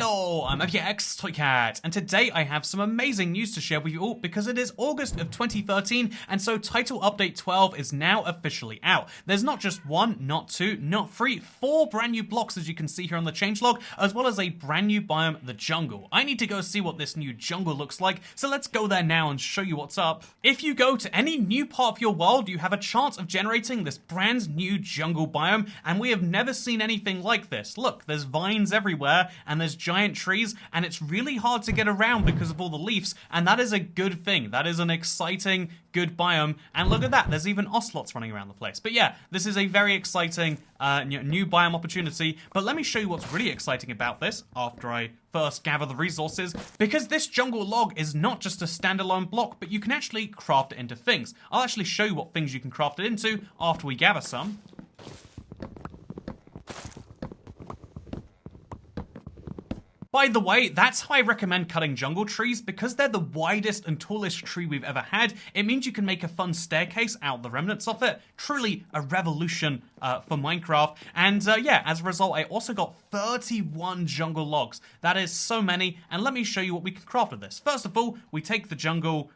Hello, I'm FX Toycat, and today I have some amazing news to share with you all because it is August of 2013, and so Title Update 12 is now officially out. There's not just one, not two, not three, four brand new blocks as you can see here on the changelog, as well as a brand new biome, the jungle. I need to go see what this new jungle looks like, so let's go there now and show you what's up. If you go to any new part of your world, you have a chance of generating this brand new jungle biome, and we have never seen anything like this. Look, there's vines everywhere, and there's giant trees, and it's really hard to get around because of all the leaves, and that is a good thing. That is an exciting, good biome, and look at that, there's even ocelots running around the place. But yeah, this is a very exciting new biome opportunity, but let me show you what's really exciting about this after I first gather the resources, because this jungle log is not just a standalone block, but you can actually craft it into things. I'll actually show you what things you can craft it into after we gather some. By the way, that's how I recommend cutting jungle trees, because they're the widest and tallest tree we've ever had. It means you can make a fun staircase out the remnants of it. Truly a revolution for Minecraft. And yeah, as a result, I also got 31 jungle logs. That is so many, and let me show you what we can craft with this. First of all, we take the jungle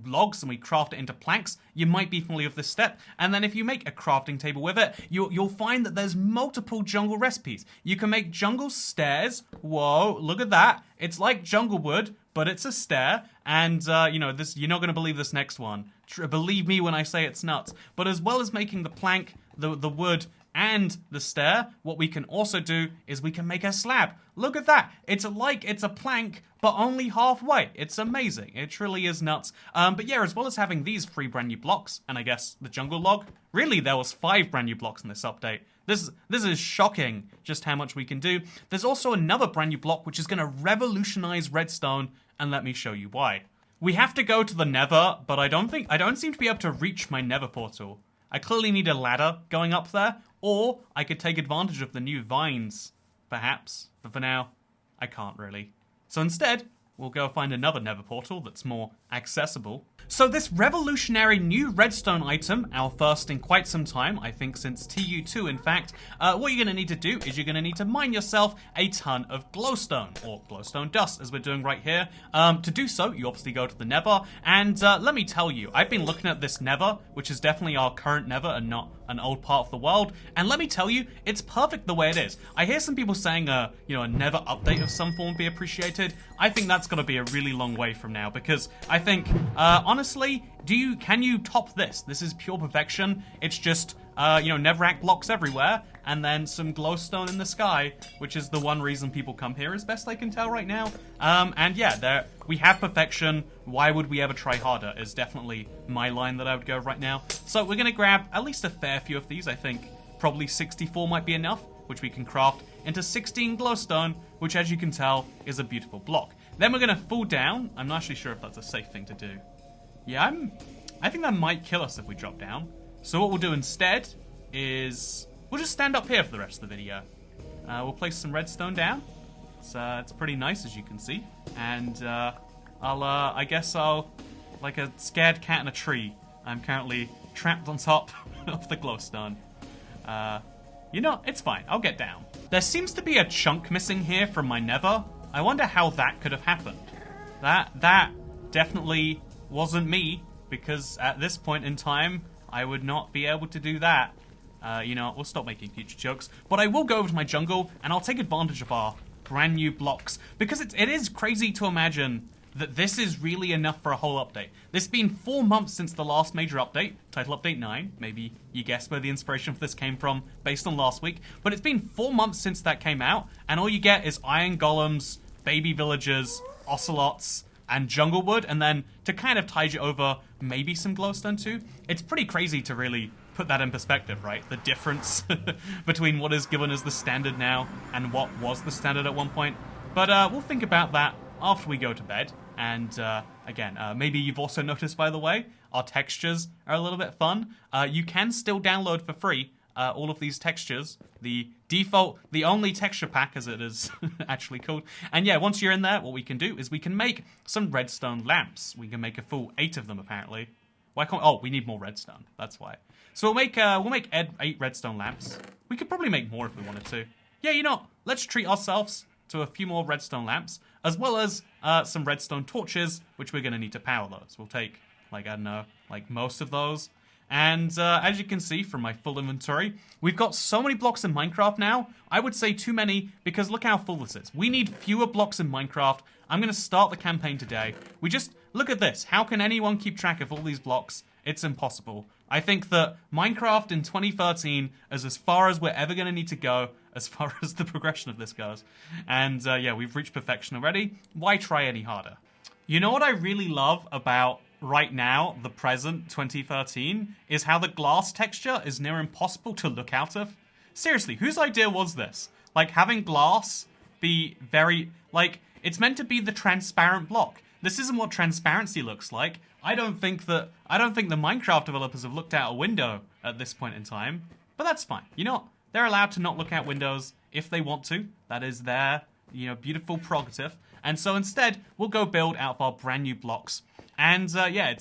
logs and we craft it into planks. You might be familiar with this step. And then if you make a crafting table with it, you'll find that there's multiple jungle recipes. You can make jungle stairs. Whoa, look at that. It's like jungle wood, but it's a stair. And, you know, you're not going to believe this next one. Believe me when I say it's nuts. But as well as making the plank, the wood, and the stair, what we can also do is we can make a slab. Look at that. It's a plank, but only halfway. It's amazing. It truly is nuts. But yeah, as well as having these 3 brand new blocks, and I guess the jungle log, really there was 5 brand new blocks in this update. This is shocking just how much we can do. There's also another brand new block which is going to revolutionize redstone, and let me show you why. We have to go to the Nether, but I don't seem to be able to reach my Nether portal. I clearly need a ladder going up there, or I could take advantage of the new vines, perhaps. But for now, I can't really. So instead, we'll go find another Nether portal that's more accessible. So this revolutionary new redstone item, our first in quite some time, I think since TU2 in fact, what you're going to need to do is you're going to need to mine yourself a ton of glowstone, or glowstone dust as we're doing right here. To do so, you obviously go to the Nether, and let me tell you, I've been looking at this Nether, which is definitely our current Nether and not an old part of the world, and let me tell you, it's perfect the way it is. I hear some people saying you know, a Nether update of some form would be appreciated. I think that's going to be a really long way from now, because I think, honestly, can you top this? This is pure perfection. It's just, you know, netherrack blocks everywhere, and then some glowstone in the sky, which is the one reason people come here, as best I can tell right now. And yeah, we have perfection. Why would we ever try harder is definitely my line that I would go right now. So we're going to grab at least a fair few of these. I think probably 64 might be enough, which we can craft into 16 glowstone, which as you can tell is a beautiful block. Then we're going to fall down. I'm not actually sure if that's a safe thing to do. Yeah, I think that might kill us if we drop down. So what we'll do instead is we'll just stand up here for the rest of the video. We'll place some redstone down. It's pretty nice, as you can see. And I guess I'll, like a scared cat in a tree, I'm currently trapped on top of the glowstone. You know, it's fine. I'll get down. There seems to be a chunk missing here from my Nether. I wonder how that could have happened. That definitely wasn't me, because at this point in time, I would not be able to do that. You know, we'll stop making future jokes. But I will go over to my jungle, and I'll take advantage of our brand new blocks, because it is crazy to imagine that this is really enough for a whole update. It's been 4 months since the last major update, Title Update 9. Maybe you guessed where the inspiration for this came from based on last week. But it's been 4 months since that came out, and all you get is iron golems, baby villagers, ocelots, and jungle wood, and then to kind of tide you over, maybe some glowstone too. It's pretty crazy to really put that in perspective, right? The difference between what is given as the standard now and what was the standard at one point. But we'll think about that after we go to bed. And again, maybe you've also noticed, by the way, our textures are a little bit fun. You can still download for free all of these textures. The default, the only texture pack, as it is actually called. And yeah, once you're in there, what we can do is we can make some redstone lamps. We can make a full 8 of them, apparently. Why can't? Oh, we need more redstone. That's why. So we'll make 8 redstone lamps. We could probably make more if we wanted to. Yeah, you know, let's treat ourselves to a few more redstone lamps, as well as some redstone torches, which we're going to need to power those. We'll take, like, I don't know, like most of those. And as you can see from my full inventory, we've got so many blocks in Minecraft now. I would say too many, because look how full this is. We need fewer blocks in Minecraft. I'm going to start the campaign today. We just, look at this. How can anyone keep track of all these blocks? It's impossible. I think that Minecraft in 2013 is as far as we're ever going to need to go, as far as the progression of this goes. And yeah, we've reached perfection already. Why try any harder? You know what I really love about right now, the present, 2013, is how the glass texture is near impossible to look out of. Seriously, whose idea was this? Like, having glass be very, like, it's meant to be the transparent block. This isn't what transparency looks like. I don't think the Minecraft developers have looked out a window at this point in time, but that's fine. You know what? They're allowed to not look out windows if they want to. That is their, you know, beautiful prerogative. And so instead, we'll go build out of our brand new blocks. And yeah,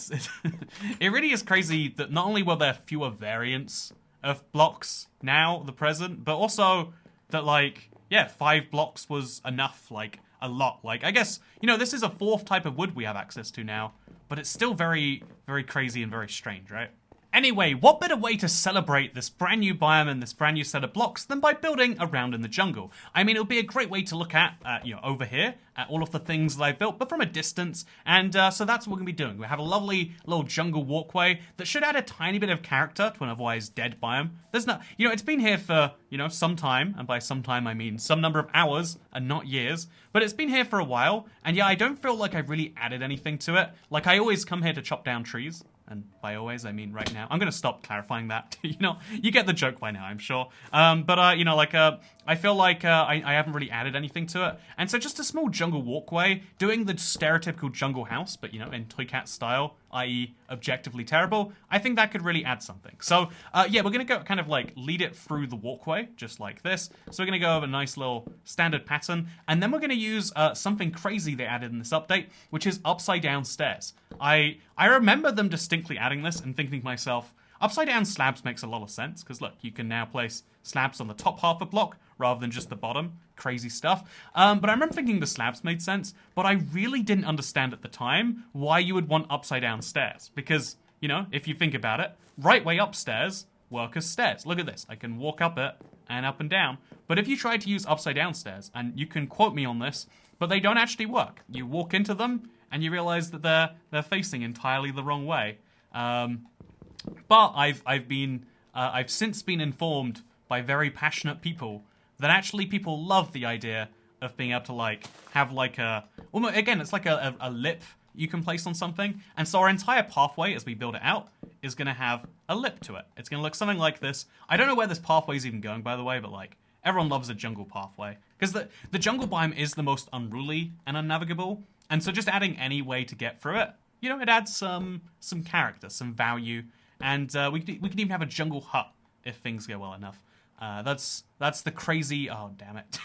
it really is crazy that not only were there fewer variants of blocks now, the present, but also that, like, yeah, 5 blocks was enough, like, a lot. Like, I guess, you know, this is a 4th type of wood we have access to now, but it's still very, very crazy and very strange, right? Anyway, what better way to celebrate this brand new biome and this brand new set of blocks than by building around in the jungle? I mean, it would be a great way to look at, you know, over here, at all of the things that I've built, but from a distance. And so that's what we're going to be doing. We have a lovely little jungle walkway that should add a tiny bit of character to an otherwise dead biome. There's not, you know, it's been here for, you know, some time. And by some time, I mean some number of hours and not years. But it's been here for a while. And yeah, I don't feel like I've really added anything to it. Like, I always come here to chop down trees. And by always, I mean right now. I'm going to stop clarifying that. You know, you get the joke by now, I'm sure. But you know, like, I feel like I haven't really added anything to it. And so just a small jungle walkway, doing the stereotypical jungle house, but, you know, in Toy Cat style, i.e. objectively terrible, I think that could really add something. So, yeah, we're going to go kind of, like, lead it through the walkway, just like this. So we're going to go over a nice little standard pattern. And then we're going to use something crazy they added in this update, which is upside down stairs. I remember them distinctly adding this and thinking to myself, upside down slabs makes a lot of sense, because look, you can now place slabs on the top half of a block rather than just the bottom. Crazy stuff. But I remember thinking the slabs made sense, but I really didn't understand at the time why you would want upside down stairs. Because, you know, if you think about it, right way upstairs work as stairs. Look at this. I can walk up it and up and down. But if you try to use upside down stairs, and you can quote me on this, but they don't actually work. You walk into them and you realize that they're facing entirely the wrong way. But I've since been informed by very passionate people that actually people love the idea of being able to, like, have like a, almost, again, it's like a lip you can place on something. And so our entire pathway as we build it out is going to have a lip to it. It's going to look something like this. I don't know where this pathway is even going, by the way, but, like, everyone loves a jungle pathway. Because the jungle biome is the most unruly and unnavigable. And so just adding any way to get through it, you know, it adds some character, some value. And we can even have a jungle hut if things go well enough. That's the crazy, oh damn it.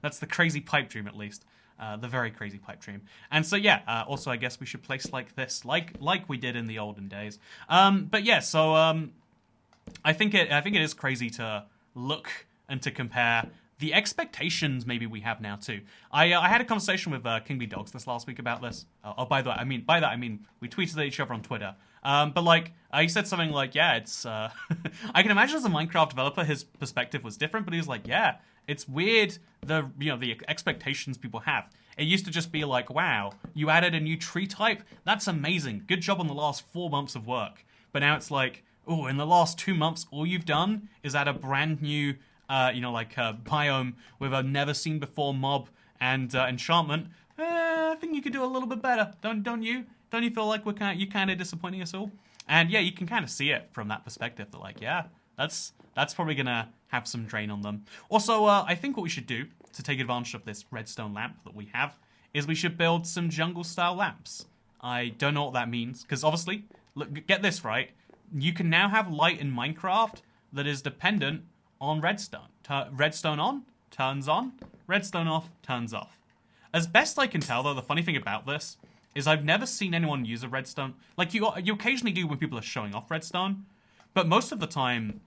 That's the crazy pipe dream, at least. The very crazy pipe dream. And so yeah, also I guess we should place like this, like we did in the olden days. But yeah, so I think it is crazy to look and to compare the expectations maybe we have now too. I had a conversation with King B Dogs this last week about this. By that I mean we tweeted at each other on Twitter. But like he said something like, yeah, it's I can imagine as a Minecraft developer his perspective was different, but he was like, yeah, it's weird the expectations people have. It used to just be like, wow, you added a new tree type? That's amazing. Good job on the last 4 months of work. But now it's like, oh, in the last 2 months, all you've done is add a brand new biome with a never seen before mob and enchantment. I think you could do a little bit better, don't you? Don't you feel like you kind of disappointing us all? And yeah, you can kind of see it from that perspective. That like, yeah, that's probably gonna have some drain on them. Also, I think what we should do to take advantage of this redstone lamp that we have is we should build some jungle-style lamps. I don't know what that means because obviously, look, get this right. You can now have light in Minecraft that is dependent on redstone. Redstone on, turns on. Redstone off, turns off. As best I can tell, though, the funny thing about this is I've never seen anyone use a redstone. Like, you occasionally do when people are showing off redstone, but most of the time,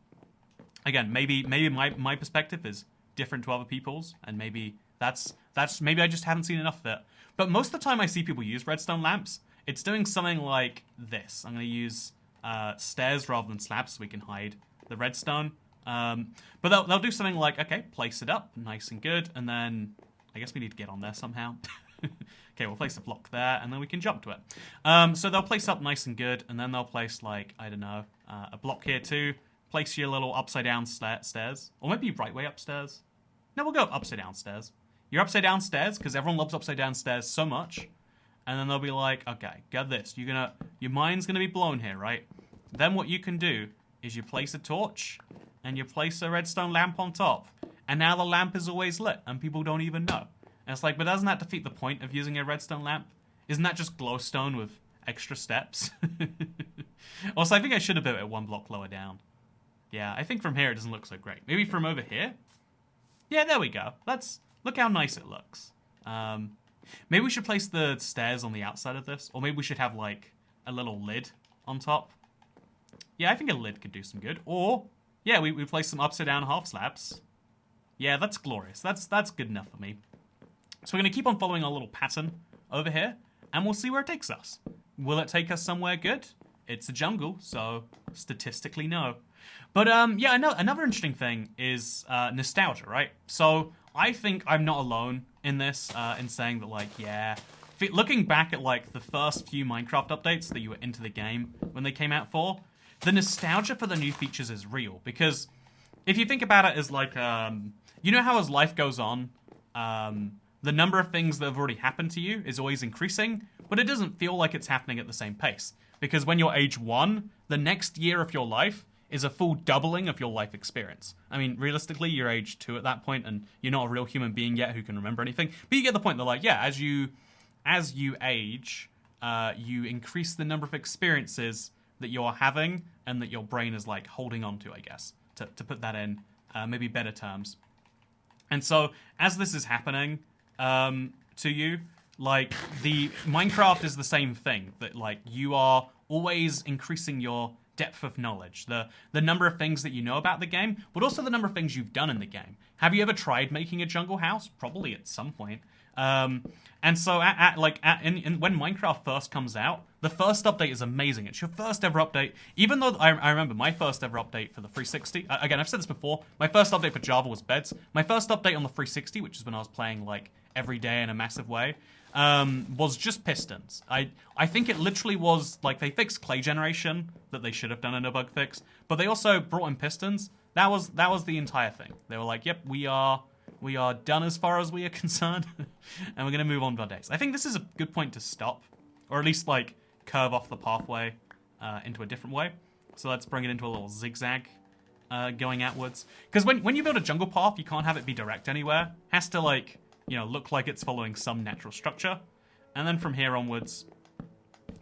again, maybe my perspective is different to other people's, and maybe That's maybe I just haven't seen enough of it. But most of the time I see people use redstone lamps, it's doing something like this. I'm going to use stairs rather than slabs so we can hide the redstone. But they'll do something like, okay, place it up, nice and good, and then I guess we need to get on there somehow. Okay, we'll place a block there, and then we can jump to it. So they'll place up nice and good, and then they'll place, like, I don't know, a block here too. Place your little upside-down stairs. Or maybe right way upstairs. No, we'll go upside-down stairs. You're upside-down stairs, because everyone loves upside-down stairs so much. And then they'll be like, okay, get this. Your mind's going to be blown here, right? Then what you can do is you place a torch, and you place a redstone lamp on top. And now the lamp is always lit, and people don't even know. And it's like, but doesn't that defeat the point of using a redstone lamp? Isn't that just glowstone with extra steps? Also, I think I should have built it one block lower down. Yeah, I think from here it doesn't look so great. Maybe from over here? Yeah, there we go. Look how nice it looks. Maybe we should place the stairs on the outside of this. Or maybe we should have, like, a little lid on top. Yeah, I think a lid could do some good. Or, yeah, we place some upside-down half slabs. Yeah, that's glorious. That's good enough for me. So we're going to keep on following our little pattern over here, and we'll see where it takes us. Will it take us somewhere good? It's a jungle, so statistically no. But yeah, another interesting thing is nostalgia, right? So I think I'm not alone in this, in saying that, like, yeah, looking back at, like, the first few Minecraft updates that you were into the game when they came out for, the nostalgia for the new features is real. Because if you think about it as, like, you know how as life goes on, the number of things that have already happened to you is always increasing, but it doesn't feel like it's happening at the same pace. Because when you're age 1, the next year of your life is a full doubling of your life experience. I mean, realistically, you're age 2 at that point, and you're not a real human being yet who can remember anything. But you get the point that, like, yeah, as you age, you increase the number of experiences that you're having and that your brain is, like, holding on to, I guess, to put that in maybe better terms. And so, as this is happening to you, like, the Minecraft is the same thing, that, like, you are always increasing your depth of knowledge, the number of things that you know about the game, but also the number of things you've done in the game. Have you ever tried making a jungle house? Probably at some point. And so, when Minecraft first comes out, the first update is amazing. It's your first ever update. Even though I remember my first ever update for the 360. Again, I've said this before. My first update for Java was beds. My first update on the 360, which is when I was playing, like, every day in a massive way, was just pistons. I think it literally was, like, they fixed clay generation that they should have done in a bug fix, but they also brought in pistons. That was the entire thing. They were like, yep, we are done as far as we are concerned, and we're going to move on with our days. I think this is a good point to stop, or at least, like, curve off the pathway into a different way. So let's bring it into a little zigzag going outwards. Because when you build a jungle path, you can't have it be direct anywhere. It has to, like, you know, look like it's following some natural structure. And then from here onwards,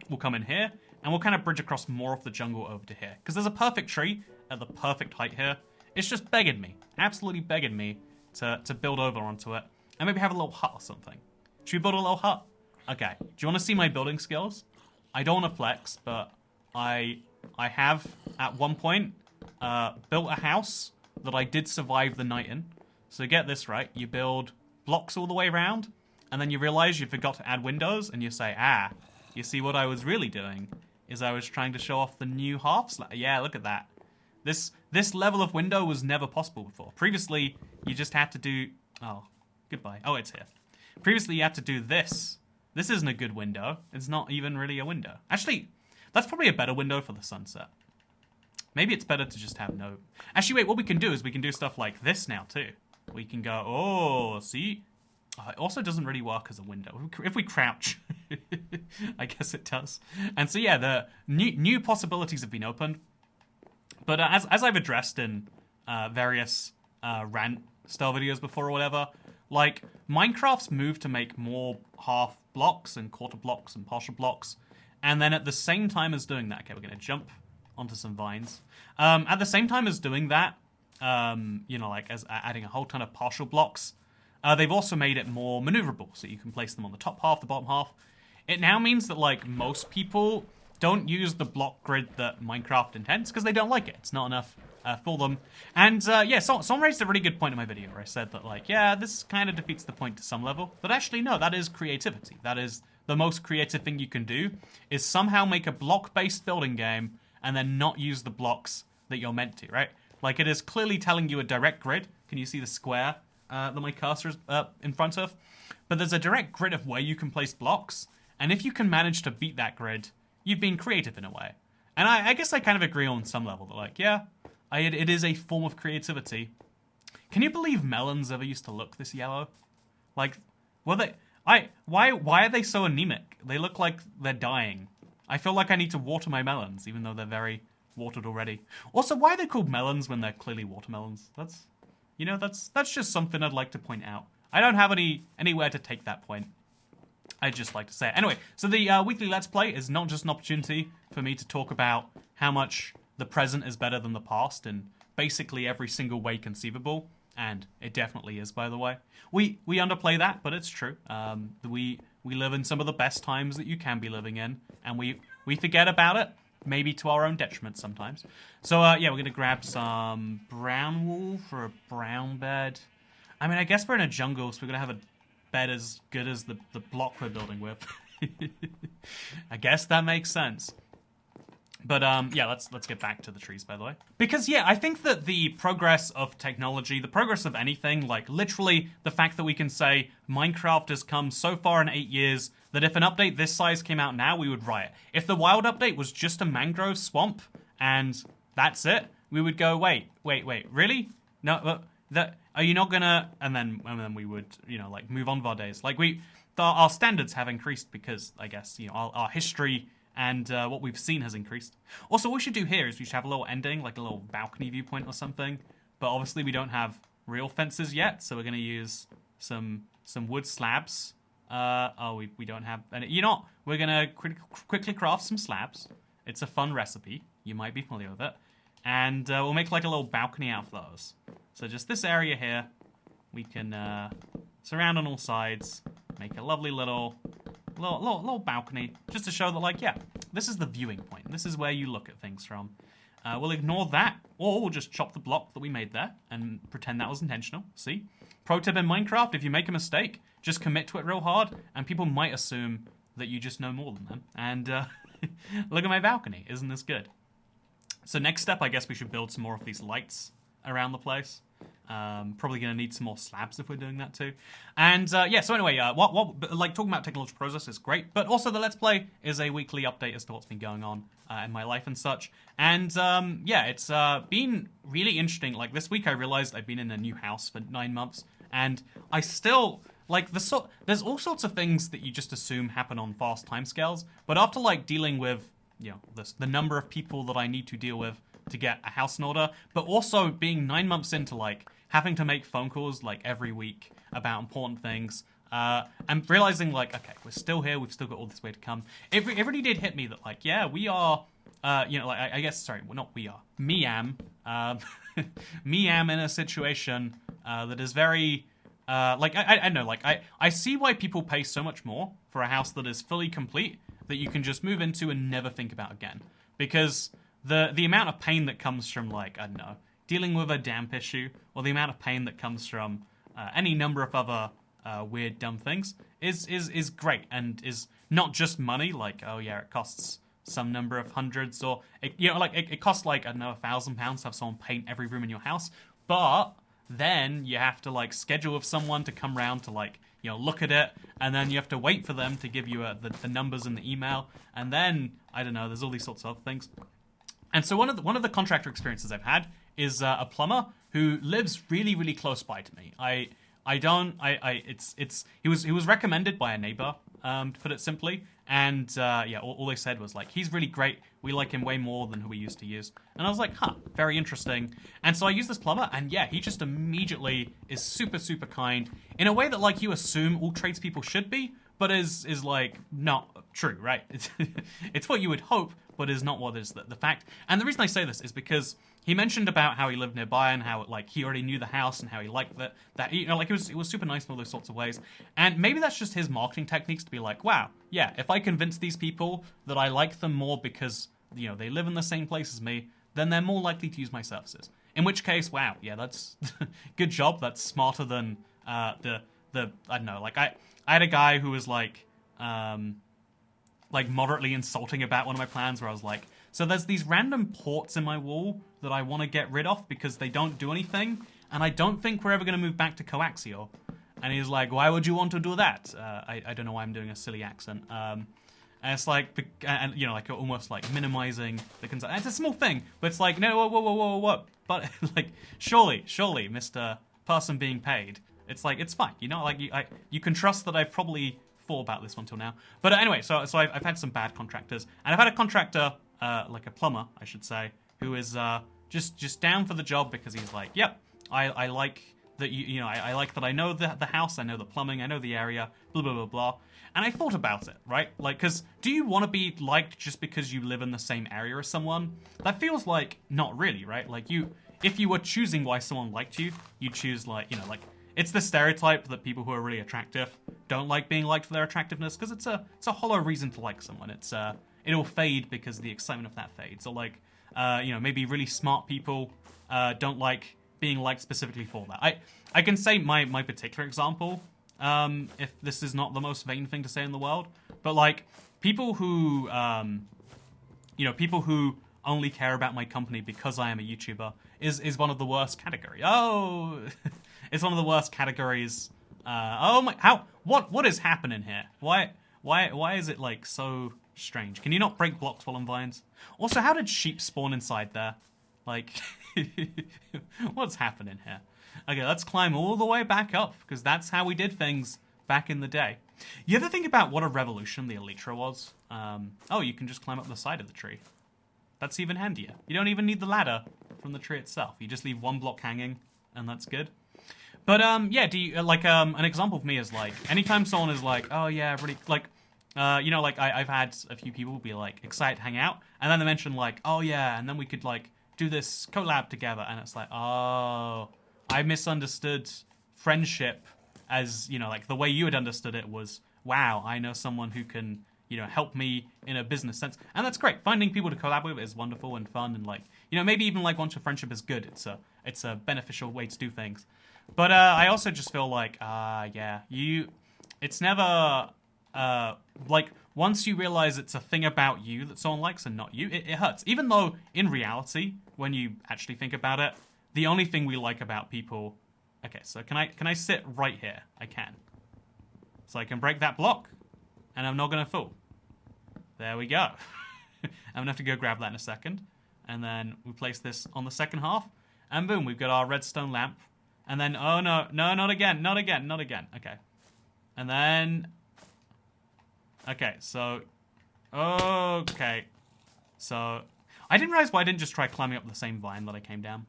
we'll come in here, and we'll kind of bridge across more of the jungle over to here. Because there's a perfect tree at the perfect height here. It's just begging me, absolutely begging me, to build over onto it. And maybe have a little hut or something. Should we build a little hut? Okay, do you want to see my building skills? I don't want to flex, but I have, at one point, built a house that I did survive the night in. So get this right, you build blocks all the way around, and then you realize you forgot to add windows, and you say, you see what I was really doing is I was trying to show off the new half slab. Yeah, look at that. This level of window was never possible before. Previously, you just had to do... Oh, goodbye. Oh, it's here. Previously, you had to do this. This isn't a good window. It's not even really a window. Actually, that's probably a better window for the sunset. Maybe it's better to just have no... Actually, wait, what we can do is we can do stuff like this now, too. We can go, oh, see? Oh, it also doesn't really work as a window. If we crouch, I guess it does. And so, yeah, the new possibilities have been opened. But as I've addressed in various rant-style videos before or whatever, like, Minecraft's moved to make more half blocks and quarter blocks and partial blocks. And then at the same time as doing that, okay, we're going to jump onto some vines. At the same time as doing that, you know, like, as adding a whole ton of partial blocks, they've also made it more maneuverable, so you can place them on the top half, the bottom half. It now means that, like, most people don't use the block grid that Minecraft intends, because they don't like it. It's not enough for them. And yeah, someone raised a really good point in my video where I said that, like, yeah, this kind of defeats the point to some level. But actually, no, that is creativity. That is the most creative thing you can do, is somehow make a block-based building game and then not use the blocks that you're meant to, right? Like, it is clearly telling you a direct grid. Can you see the square that my cursor is in front of? But there's a direct grid of where you can place blocks. And if you can manage to beat that grid, you've been creative in a way. And I guess I kind of agree on some level that, like, yeah, it is a form of creativity. Can you believe melons ever used to look this yellow? Like, were they... Why are they so anemic? They look like they're dying. I feel like I need to water my melons, even though they're very watered already. Also, why are they called melons when they're clearly watermelons? That's, you know, that's just something I'd like to point out. I don't have anywhere to take that point. I'd just like to say it. Anyway, so the weekly Let's Play is not just an opportunity for me to talk about how much the present is better than the past in basically every single way conceivable, and it definitely is, by the way. We underplay that, but it's true. We live in some of the best times that you can be living in, and we forget about it, maybe to our own detriment sometimes. So yeah, we're gonna grab some brown wool for a brown bed. I mean, I guess we're in a jungle, so we're gonna have a bed as good as the block we're building with. I guess that makes sense. But yeah, let's get back to the trees, by the way. Because yeah, I think that the progress of technology, the progress of anything, like literally the fact that we can say Minecraft has come so far in 8 years that if an update this size came out now, we would riot. If the wild update was just a mangrove swamp and that's it, we would go, wait, really? No, are you not gonna? And then we would, you know, like move on with our days. Like our standards have increased because I guess, you know, our history and what we've seen has increased. Also, what we should do here is we should have a little ending, like a little balcony viewpoint or something. But obviously we don't have real fences yet, so we're going to use some wood slabs. We don't have any. You know, we're going to quickly craft some slabs. It's a fun recipe. You might be familiar with it. And we'll make like a little balcony out of those. So just this area here, we can surround on all sides, make a lovely little balcony, just to show that, like, yeah, this is the viewing point. This is where you look at things from. We'll ignore that, or we'll just chop the block that we made there and pretend that was intentional. See? Pro tip in Minecraft, if you make a mistake, just commit to it real hard, and people might assume that you just know more than them. And look at my balcony. Isn't this good? So next step, I guess we should build some more of these lights around the place. Probably going to need some more slabs if we're doing that too. And yeah, so anyway, like talking about technological process is great, but also the Let's Play is a weekly update as to what's been going on in my life and such. And yeah, it's been really interesting. Like this week I realized I've been in a new house for 9 months, and I still, like, there's all sorts of things that you just assume happen on fast timescales, but after like dealing with, you know, the number of people that I need to deal with to get a house in order, but also being 9 months into like having to make phone calls like every week about important things, and realizing like, okay, we're still here, we've still got all this way to come. It really did hit me that like, yeah, we are, you know, like I guess, sorry, well, not we are, me am in a situation that is very, like, I know, like, I see why people pay so much more for a house that is fully complete that you can just move into and never think about again. Because the amount of pain that comes from, like, I don't know, dealing with a damp issue, or the amount of pain that comes from any number of other weird, dumb things is great, and is not just money, like, oh yeah, it costs some number of hundreds, or, you know, like, it costs, like, I don't know, £1,000 to have someone paint every room in your house, but then you have to, like, schedule with someone to come around to, like, you know, look at it, and then you have to wait for them to give you the numbers in the email, and then, I don't know, there's all these sorts of other things. And so one of the contractor experiences I've had is a plumber who lives really, really close by to me. He was recommended by a neighbor, to put it simply, and yeah, all they said was like, he's really great, we like him way more than who we used to use. And I was like, huh, very interesting. And so I used this plumber, and yeah, he just immediately is super, super kind, in a way that, like, you assume all tradespeople should be, but is like not true, right? It's what you would hope, but is not what is the fact. And the reason I say this is because he mentioned about how he lived nearby and how, like, he already knew the house and how he liked that, you know, like, it was super nice in all those sorts of ways. And maybe that's just his marketing techniques to be like, wow, yeah, if I convince these people that I like them more because, you know, they live in the same place as me, then they're more likely to use my services. In which case, wow, yeah, that's good job. That's smarter than the I don't know, like I had a guy who was like moderately insulting about one of my plans, where I was like, so there's these random ports in my wall that I want to get rid of because they don't do anything, and I don't think we're ever going to move back to coaxial. And he's like, why would you want to do that? I don't know why I'm doing a silly accent. And it's like, and you know, like almost like minimizing the concern. It's a small thing, but it's like, no, whoa. But like, surely, Mr. Person being paid, it's like, it's fine. You know, like you can trust that I've probably thought about this one till now. But anyway, so I've had some bad contractors, and I've had a contractor, like a plumber, I should say, who is just down for the job because he's like, yep, I like that you know, I like that I know the house, I know the plumbing, I know the area, blah, blah, blah, blah. And I thought about it, right? Like, because do you want to be liked just because you live in the same area as someone? That feels like not really, right? Like, if you were choosing why someone liked you, you choose, like, you know, like, it's the stereotype that people who are really attractive don't like being liked for their attractiveness, because it's a hollow reason to like someone. It'll fade because the excitement of that fades. Or like, you know, maybe really smart people don't like being liked specifically for that. I can say my particular example, if this is not the most vain thing to say in the world, but like people who, you know, people who only care about my company because I am a YouTuber is one of the worst categories. Oh, it's one of the worst categories. Oh my, what is happening here? Why is it like so strange? Can you not break blocks while on vines? Also, how did sheep spawn inside there? Like, what's happening here? Okay, let's climb all the way back up, because that's how we did things back in the day. You ever think about what a revolution the Elytra was? Oh, you can just climb up the side of the tree. That's even handier. You don't even need the ladder from the tree itself. You just leave one block hanging, and that's good. But, yeah, do you, like, an example of me is, like, anytime someone is like, oh, yeah, really, like, you know, like, I've had a few people be, like, excited to hang out, and then they mention, like, oh, yeah, and then we could, like, do this collab together, and it's like, oh, I misunderstood friendship as, you know, like, the way you had understood it was, wow, I know someone who can, you know, help me in a business sense. And that's great. Finding people to collab with is wonderful and fun, and, like, you know, maybe even, like, once your friendship is good, it's a beneficial way to do things. But I also just feel like, yeah, it's never, like, once you realize it's a thing about you that someone likes and not you, it hurts. Even though, in reality, when you actually think about it, the only thing we like about people... Okay, so can I sit right here? I can. So I can break that block, and I'm not going to fall. There we go. I'm going to have to go grab that in a second. And then we place this on the second half, and boom, we've got our redstone lamp. And then, oh no, not again. Okay. And then... Okay, so... Okay. So... I didn't realize why I didn't just try climbing up the same vine that I came down.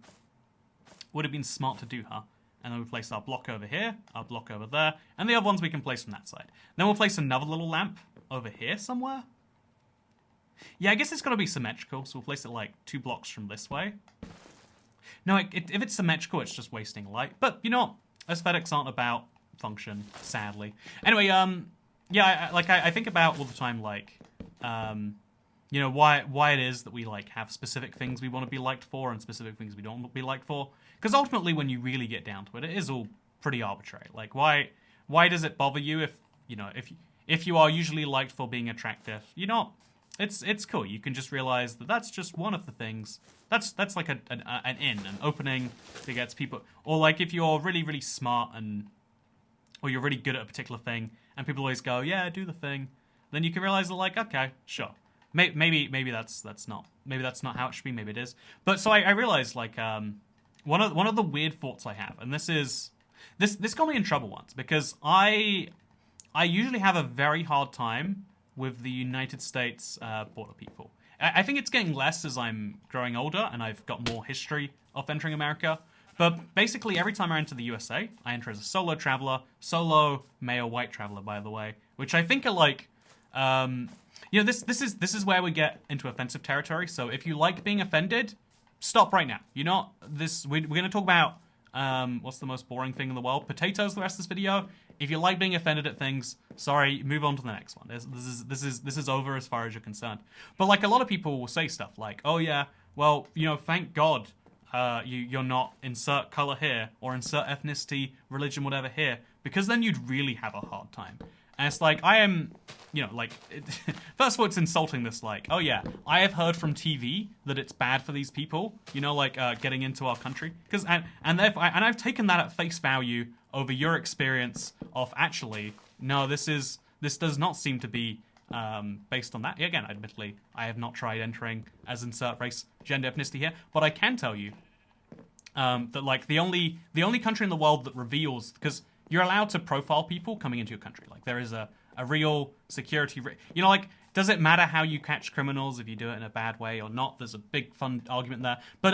Would have been smart to do, huh? And then we place our block over here, our block over there, and the other ones we can place from that side. Then we'll place another little lamp over here somewhere. Yeah, I guess it's got to be symmetrical, so we'll place it like 2 blocks from this way. No, if it's symmetrical, it's just wasting light. But, you know what? Aesthetics aren't about function, sadly. Anyway, yeah, I think about all the time, like, you know, why it is that we, like, have specific things we want to be liked for and specific things we don't want to be liked for. Because ultimately, when you really get down to it, it is all pretty arbitrary. Like, why does it bother you if, you know, if you are usually liked for being attractive? You know, it's cool. You can just realize that that's just one of the things. That's like an opening that gets people. Or like if you're really, really smart or you're really good at a particular thing, and people always go, yeah, do the thing. Then you can realize that, like, okay, sure. Maybe that's not how it should be. Maybe it is. But so I realized, like, one of the weird thoughts I have, and this got me in trouble once, because I usually have a very hard time with the United States border people. I think it's getting less as I'm growing older and I've got more history of entering America. But basically, every time I enter the USA, I enter as a solo traveler, solo male white traveler, by the way, which I think are like, you know, this is where we get into offensive territory. So if you like being offended, stop right now. You're not this. We're going to talk about what's the most boring thing in the world? Potatoes. The rest of this video. If you like being offended at things, sorry, move on to the next one. This is over as far as you're concerned. But like a lot of people will say stuff like, oh yeah, well, thank God you're not insert color here or insert ethnicity, religion, whatever here, because then you'd really have a hard time. And it's like, I am, first of all, it's insulting this, like, oh yeah, I have heard from TV that it's bad for these people, getting into our country. And therefore, and I've taken that at face value over your experience of actually, no, this does not seem to be based on that. Again, admittedly, I have not tried entering as insert race, gender, ethnicity here, but I can tell you that, like, the only country in the world that reveals, because you're allowed to profile people coming into your country. Like, there is a real security... does it matter how you catch criminals if you do it in a bad way or not? There's a big, fun argument there. But,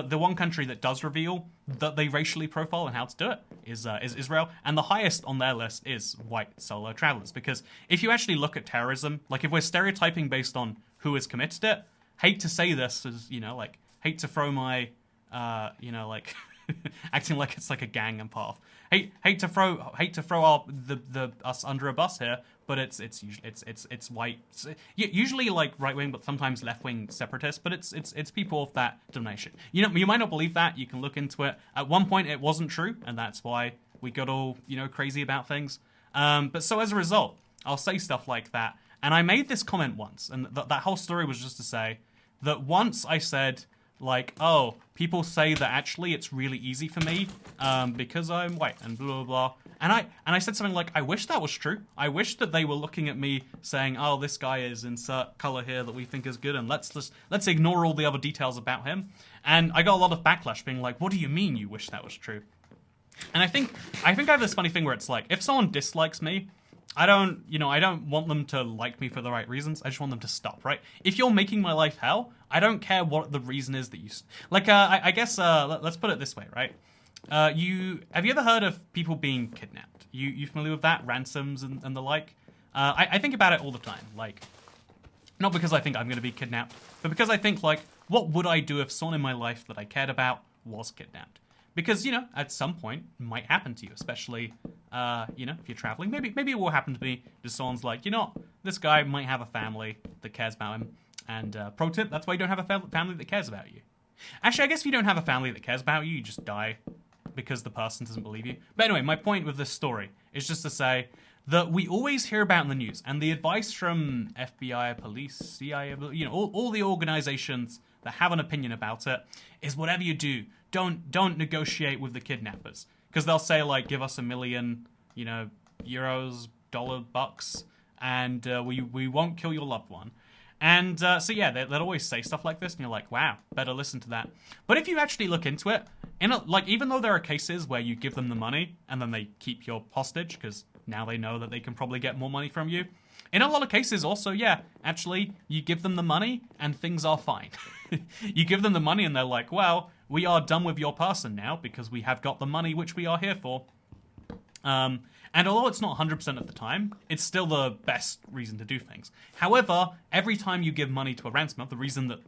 the one country that does reveal that they racially profile and how to do it is Israel. And the highest on their list is white solo travelers. Because if you actually look at terrorism, like, if we're stereotyping based on who has committed it, hate to say this as, hate to throw my, acting like it's like a gang I'm part of. Hate to throw us under a bus here, but it's white, usually like right wing, but sometimes left wing separatists. But it's people of that denomination. You might not believe that. You can look into it. At one point, it wasn't true, and that's why we got all crazy about things. But so as a result, I'll say stuff like that. And I made this comment once, and that whole story was just to say that once I said, like, oh, people say that actually it's really easy for me because I'm white and blah, blah, blah. And I said something like, I wish that was true. I wish that they were looking at me saying, oh, this guy is insert color here that we think is good, and let's ignore all the other details about him. And I got a lot of backlash being like, what do you mean you wish that was true? And I think I have this funny thing where it's like, if someone dislikes me, I don't want them to like me for the right reasons. I just want them to stop, right? If you're making my life hell, I don't care what the reason is that you... Like, I guess, let's put it this way, right? Have you ever heard of people being kidnapped? You familiar with that? Ransoms and the like? I think about it all the time. Like, not because I think I'm going to be kidnapped, but because I think, like, what would I do if someone in my life that I cared about was kidnapped? Because, at some point, it might happen to you, especially, if you're traveling. Maybe it will happen to me. Just someone's like, this guy might have a family that cares about him. And pro tip, that's why you don't have a family that cares about you. Actually, I guess if you don't have a family that cares about you, you just die because the person doesn't believe you. But anyway, my point with this story is just to say that we always hear about in the news, and the advice from FBI, police, CIA, all the organizations that have an opinion about it is whatever you do, don't negotiate with the kidnappers, because they'll say, like, give us $1 million, euros, bucks, and we won't kill your loved one. And so yeah, they'll always say stuff like this, and you're like, wow, better listen to that. But if you actually look into it, even though there are cases where you give them the money and then they keep your hostage because now they know that they can probably get more money from you. In a lot of cases also, yeah, actually, you give them the money and things are fine. You give them the money and they're like, well, we are done with your person now because we have got the money which we are here for. And although it's not 100% of the time, it's still the best reason to do things. However, every time you give money to a ransomer, the reason that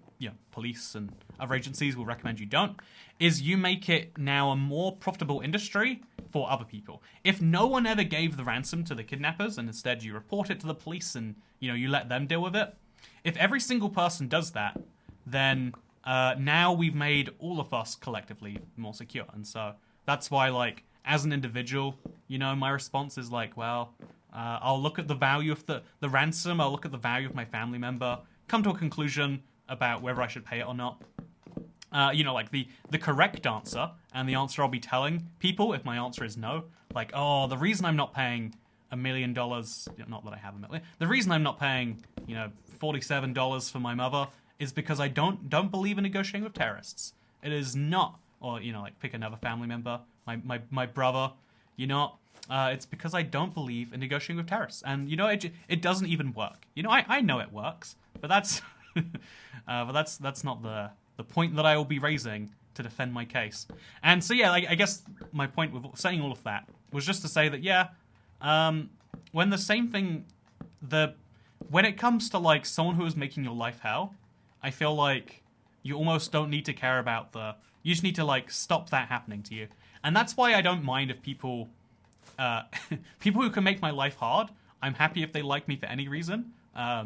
police and other agencies will recommend you don't, is you make it now a more profitable industry for other people. If no one ever gave the ransom to the kidnappers and instead you report it to the police and you let them deal with it, if every single person does that, then now we've made all of us collectively more secure. And so that's why, like, as an individual, my response is like, well, I'll look at the value of the ransom, I'll look at the value of my family member, come to a conclusion about whether I should pay it or not. Like the correct answer, and the answer I'll be telling people if my answer is no, like, oh, the reason I'm not paying $1 million, not that I have $1 million, the reason I'm not paying, $47 for my mother is because I don't believe in negotiating with terrorists. It is not, or, like, pick another family member, my brother, it's because I don't believe in negotiating with terrorists. And, it doesn't even work. I know it works, but that's, that's not the point that I will be raising to defend my case. And so, yeah, I guess my point with saying all of that was just to say that, yeah, when the same thing, when it comes to, like, someone who is making your life hell, I feel like you almost don't need to care about you just need to, like, stop that happening to you. And that's why I don't mind if people who can make my life hard, I'm happy if they like me for any reason,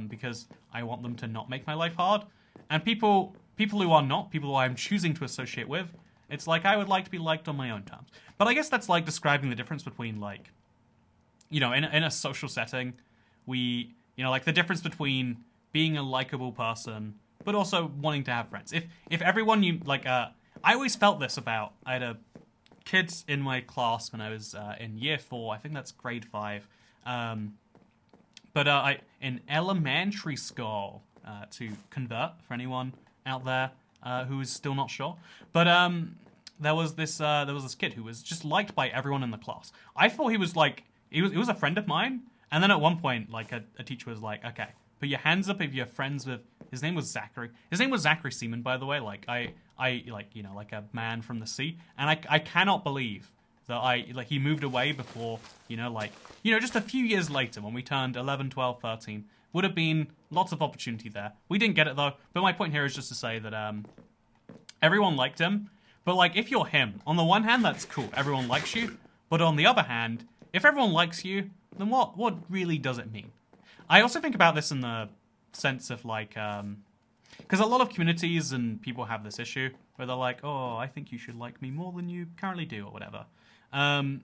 because I want them to not make my life hard. And people people who are not, people who I'm choosing to associate with, it's like I would like to be liked on my own terms. But I guess that's like describing the difference between like, you know, in a social setting, we, you know, like the difference between being a likable person, but also wanting to have friends. If everyone you like, I always felt this about. I had a kids in my class when I was in year 4. I think that's grade 5. But I in elementary school, to convert for anyone out there who is still not sure. But there was this kid who was just liked by everyone in the class. I thought he was like he was a friend of mine, and then at one point, like a teacher was like, "Okay, put your hands up if you're friends with." His name was Zachary. His name was Zachary Seaman, by the way. Like I like, you know, like a man from the sea, and I cannot believe that he moved away before, you know, like, you know, just a few years later when we turned 11, 12, 13, would have been lots of opportunity there. We didn't get it though, but my point here is just to say that everyone liked him, but like if you're him, on the one hand that's cool, everyone likes you, but on the other hand, if everyone likes you, then what really does it mean? I also think about this in the sense of like, because a lot of communities and people have this issue where they're like, oh, I think you should like me more than you currently do or whatever. And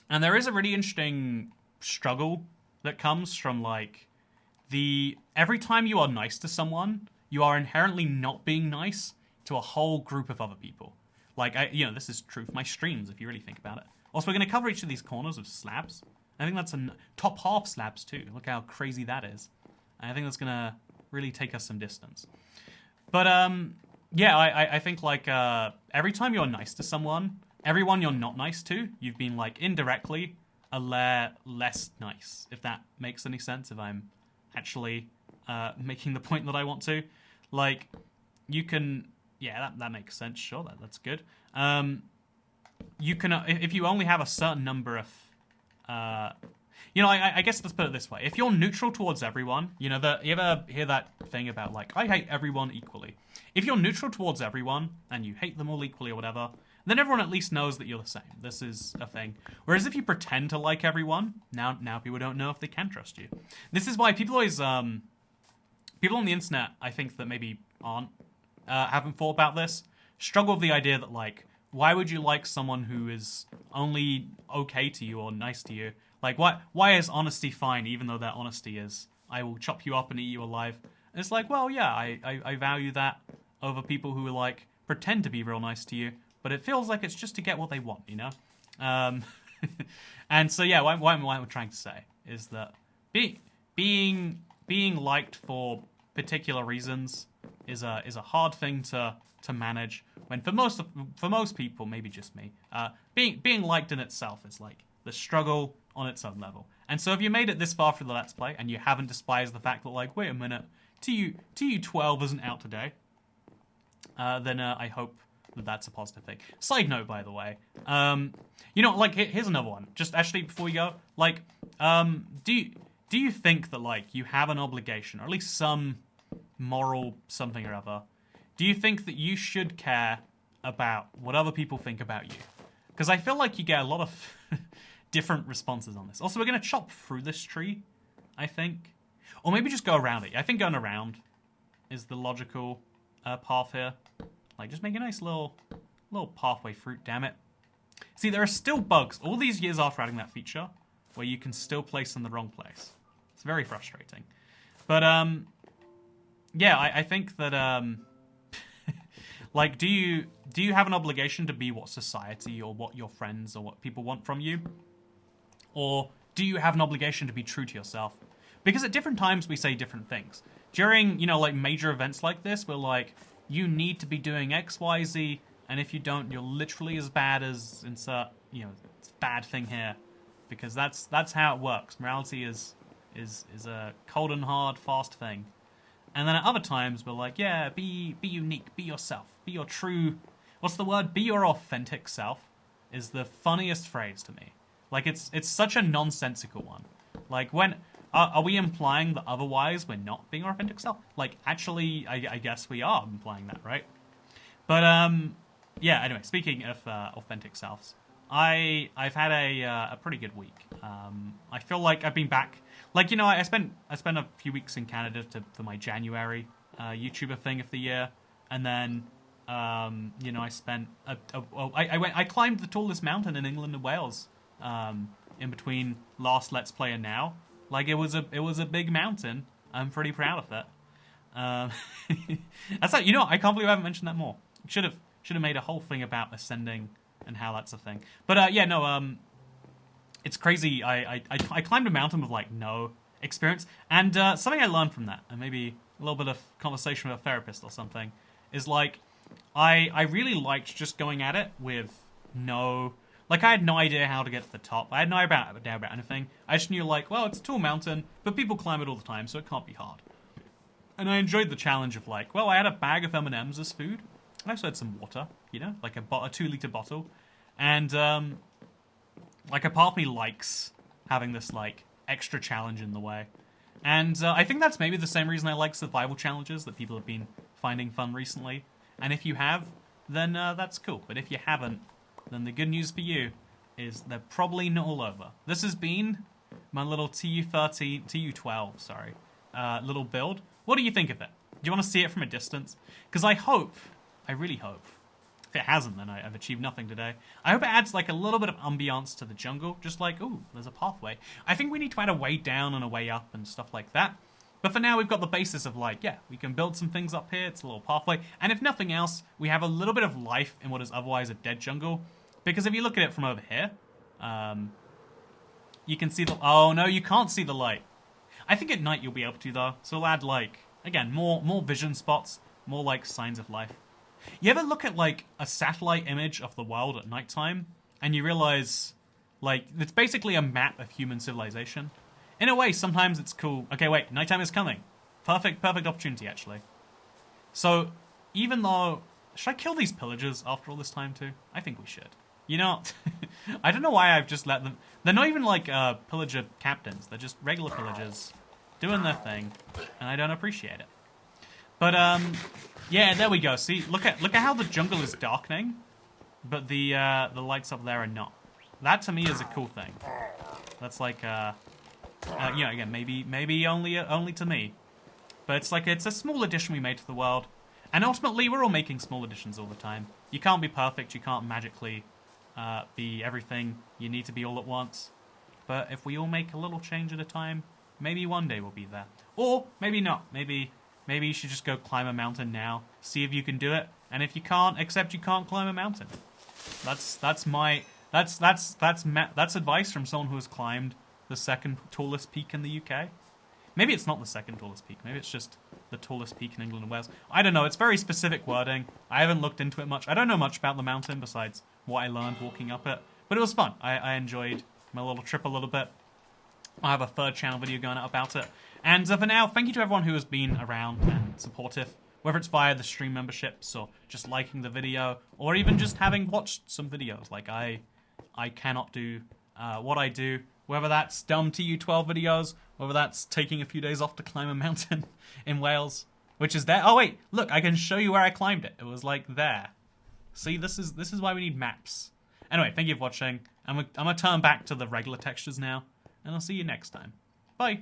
there is a really interesting struggle that comes from like every time you are nice to someone, you are inherently not being nice to a whole group of other people. Like, this is true for my streams if you really think about it. Also, we're going to cover each of these corners of slabs. I think that's a top half slabs too. Look how crazy that is. I think that's going to really take us some distance. But I think like every time you're nice to someone, everyone you're not nice to, you've been like indirectly a layer less nice, if that makes any sense, if I'm actually making the point that I want to. Like, you can, yeah, that makes sense, sure, that's good. You can, if you only have a certain number of, I guess let's put it this way. If you're neutral towards everyone, you ever hear that thing about like, I hate everyone equally. If you're neutral towards everyone, and you hate them all equally or whatever, then everyone at least knows that you're the same. This is a thing. Whereas if you pretend to like everyone, now people don't know if they can trust you. This is why people always, people on the internet, I think that maybe haven't thought about this, struggle with the idea that like, why would you like someone who is only okay to you or nice to you? Like, why is honesty fine, even though that honesty is, I will chop you up and eat you alive? And it's like, well, yeah, I value that over people who like pretend to be real nice to you, but it feels like it's just to get what they want, you know? And so, yeah, what I'm trying to say is that being liked for particular reasons is a hard thing to manage. When for most people, maybe just me, being liked in itself is like the struggle on its own level. And so if you made it this far through the Let's Play and you haven't despised the fact that like, wait a minute, TU 12 isn't out today, then I hope that's a positive thing. Side note, by the way, like here's another one. Just actually before we go, like, do you think that like you have an obligation, or at least some moral something or other? Do you think that you should care about what other people think about you? Because I feel like you get a lot of different responses on this. Also, we're going to chop through this tree, I think. Or maybe just go around it. I think going around is the logical path here. Like, just make a nice little pathway through, damn it. See, there are still bugs all these years after adding that feature where you can still place in the wrong place. It's very frustrating. But, yeah, I think that, like, do you have an obligation to be what society or what your friends or what people want from you? Or do you have an obligation to be true to yourself? Because at different times we say different things. During, like major events like this, we're like, you need to be doing X, Y, Z, and if you don't, you're literally as bad as insert, bad thing here. Because that's how it works. Morality is a cold and hard, fast thing. And then at other times, we're like, yeah, be unique, be yourself, be your true, what's the word? Be your authentic self is the funniest phrase to me. Like, it's such a nonsensical one. Like, when, are we implying that otherwise we're not being our authentic self? Like, actually, I guess we are implying that, right? But, yeah, anyway, speaking of authentic selves, I've had a pretty good week. I feel like I've been back. Like, I spent a few weeks in Canada for my January YouTuber thing of the year, and then you know, I spent I climbed the tallest mountain in England and Wales in between last Let's Play and now. Like it was a big mountain. I'm pretty proud of it. That's like, you know, I can't believe I haven't mentioned that more. Should have made a whole thing about ascending and how that's a thing. But yeah, no, it's crazy. I climbed a mountain with like no experience, and something I learned from that, and maybe a little bit of conversation with a therapist or something, is like I really liked just going at it with no, like I had no idea how to get to the top. I had no idea about anything. I just knew like, well, it's a tall mountain, but people climb it all the time, so it can't be hard. And I enjoyed the challenge of like, well, I had a bag of M&Ms as food. I also had some water, you know, like a 2-liter bottle, and like a part of me likes having this like extra challenge in the way. And I think that's maybe the same reason I like survival challenges that people have been finding fun recently. And if you have, then that's cool. But if you haven't, then the good news for you is they're probably not all over. This has been my little TU12, sorry, little build. What do you think of it? Do you want to see it from a distance? Because I really hope, if it hasn't, then I've achieved nothing today. I hope it adds like a little bit of ambiance to the jungle, just like, ooh, there's a pathway. I think we need to add a way down and a way up and stuff like that. But for now, we've got the basis of like, yeah, we can build some things up here, it's a little pathway, and if nothing else, we have a little bit of life in what is otherwise a dead jungle. Because if you look at it from over here, you can see the, oh no, you can't see the light. I think at night you'll be able to though, so we'll add like, again, more vision spots, more like signs of life. You ever look at like a satellite image of the world at nighttime and you realize like it's basically a map of human civilization? In a way, sometimes it's cool. Okay, wait, nighttime is coming. Perfect opportunity actually. So even though, should I kill these pillagers after all this time too? I think we should. You know, I don't know why I've just let them. They're not even like pillager captains. They're just regular pillagers doing their thing, and I don't appreciate it. But yeah, there we go. See, look at how the jungle is darkening, but the lights up there are not. That to me is a cool thing. That's like you know, again, maybe only to me, but it's like it's a small addition we made to the world, and ultimately we're all making small additions all the time. You can't be perfect. You can't magically be everything you need to be all at once. But if we all make a little change at a time, maybe one day we'll be there, or maybe not. Maybe you should just go climb a mountain now, see if you can do it, and if you can't, accept you can't climb a mountain. That's advice from someone who has climbed the second tallest peak in the UK. Maybe it's not the second tallest peak. Maybe it's just the tallest peak in England and Wales. I don't know. It's very specific wording. I haven't looked into it much. I don't know much about the mountain besides what I learned walking up it. But it was fun. I enjoyed my little trip a little bit. I have a third channel video going out about it. And for now, thank you to everyone who has been around and supportive, whether it's via the stream memberships or just liking the video, or even just having watched some videos. Like I cannot do what I do, whether that's dumb TU12 videos, whether that's taking a few days off to climb a mountain in Wales, which is there. Oh wait, look, I can show you where I climbed it. It was like there. See, this is why we need maps. Anyway, thank you for watching. I'm gonna turn back to the regular textures now, and I'll see you next time. Bye.